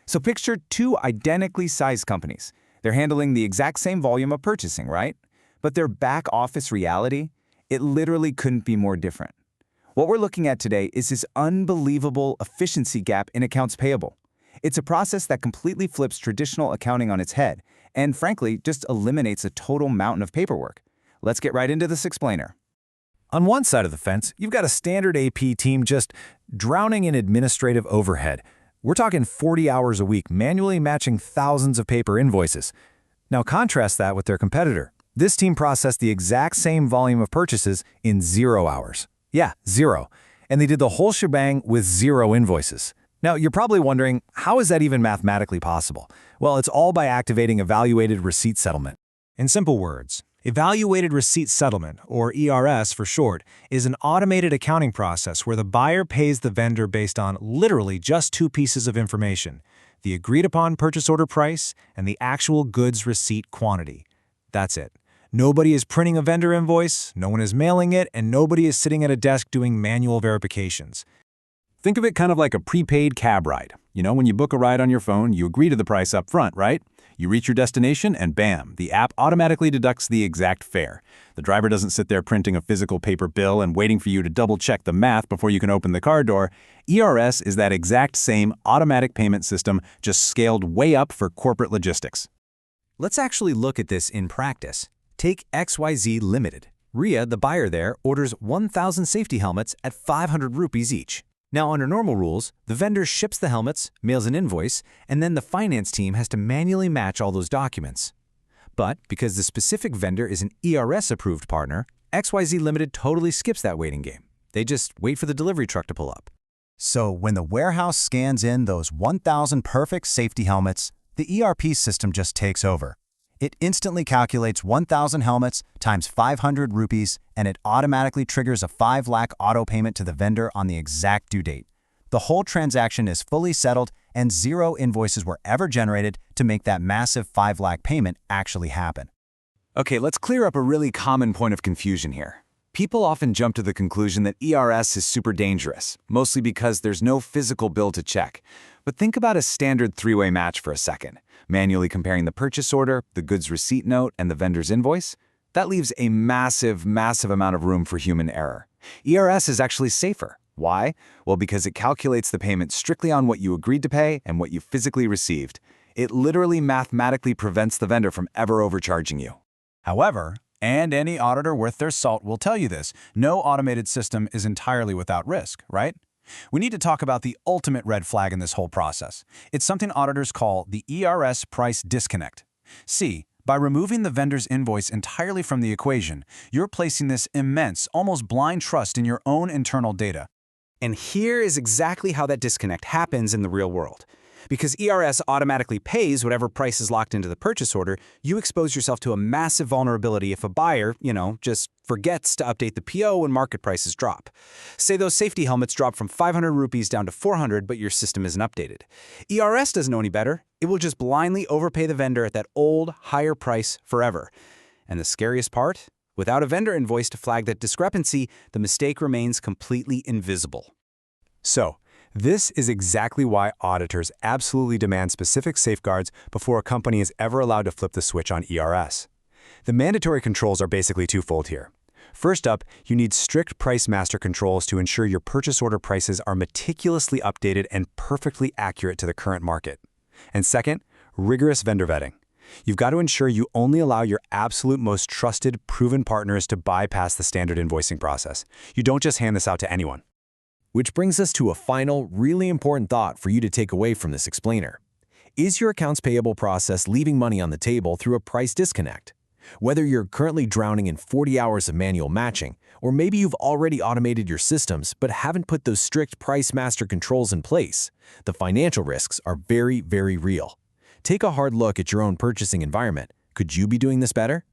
So picture two identically sized companies. They're handling the exact same volume of purchasing, right? But their back office reality, it literally couldn't be more different. What we're looking at today is this unbelievable efficiency gap in accounts payable. It's a process that completely flips traditional accounting on its head and, frankly, just eliminates a total mountain of paperwork. Let's get right into this explainer. On one side of the fence, you've got a standard AP team just drowning in administrative overhead. We're talking 40 hours a week manually matching thousands of paper invoices. Now contrast that with their competitor. This team processed the exact same volume of purchases in 0 hours. Yeah, 0. And they did the whole shebang with 0 invoices. Now, you're probably wondering, how is that even mathematically possible? Well, it's all by activating evaluated receipt settlement. In simple words, evaluated receipt settlement, or ERS for short, is an automated accounting process where the buyer pays the vendor based on literally just 2 pieces of information: the agreed-upon purchase order price and the actual goods receipt quantity. That's it. Nobody is printing a vendor invoice, no one is mailing it, and nobody is sitting at a desk doing manual verifications. Think of it kind of like a prepaid cab ride. You know, when you book a ride on your phone, you agree to the price up front, right? You reach your destination and bam, the app automatically deducts the exact fare. The driver doesn't sit there printing a physical paper bill and waiting for you to double-check the math before you can open the car door. ERS is that exact same automatic payment system, just scaled way up for corporate logistics. Let's actually look at this in practice. Take XYZ Limited. Ria, the buyer there, orders 1,000 safety helmets at 500 rupees each. Now, under normal rules, the vendor ships the helmets, mails an invoice, and then the finance team has to manually match all those documents. But because the specific vendor is an ERS-approved partner, XYZ Limited totally skips that waiting game. They just wait for the delivery truck to pull up. So when the warehouse scans in those 1,000 perfect safety helmets, the ERP system just takes over. It instantly calculates 1,000 helmets times 500 rupees, and it automatically triggers a 5 lakh auto payment to the vendor on the exact due date. The whole transaction is fully settled, and 0 invoices were ever generated to make that massive 5 lakh payment actually happen. Okay, let's clear up a really common point of confusion here. People often jump to the conclusion that ERS is super dangerous, mostly because there's no physical bill to check. But think about a standard 3-way match for a second. Manually comparing the purchase order, the goods receipt note, and the vendor's invoice. That leaves a massive amount of room for human error. ERS is actually safer. Why? Well, because it calculates the payment strictly on what you agreed to pay and what you physically received. It literally mathematically prevents the vendor from ever overcharging you. However, and any auditor worth their salt will tell you this, no automated system is entirely without risk, right? We need to talk about the ultimate red flag in this whole process. It's something auditors call the ERS Price Disconnect. See, by removing the vendor's invoice entirely from the equation, you're placing this immense, almost blind trust in your own internal data. And here is exactly how that disconnect happens in the real world. Because ERS automatically pays whatever price is locked into the purchase order, you expose yourself to a massive vulnerability if a buyer, just forgets to update the PO when market prices drop. Say those safety helmets drop from 500 rupees down to 400, but your system isn't updated. ERS doesn't know any better. It will just blindly overpay the vendor at that old, higher price forever. And the scariest part? Without a vendor invoice to flag that discrepancy, the mistake remains completely invisible. So, this is exactly why auditors absolutely demand specific safeguards before a company is ever allowed to flip the switch on ERS. The mandatory controls are basically twofold here. First up, you need strict price master controls to ensure your purchase order prices are meticulously updated and perfectly accurate to the current market. And second, rigorous vendor vetting. You've got to ensure you only allow your absolute most trusted, proven partners to bypass the standard invoicing process. You don't just hand this out to anyone. Which brings us to a final, really important thought for you to take away from this explainer. Is your accounts payable process leaving money on the table through a price disconnect? Whether you're currently drowning in 40 hours of manual matching, or maybe you've already automated your systems but haven't put those strict price master controls in place, the financial risks are very real. Take a hard look at your own purchasing environment. Could you be doing this better?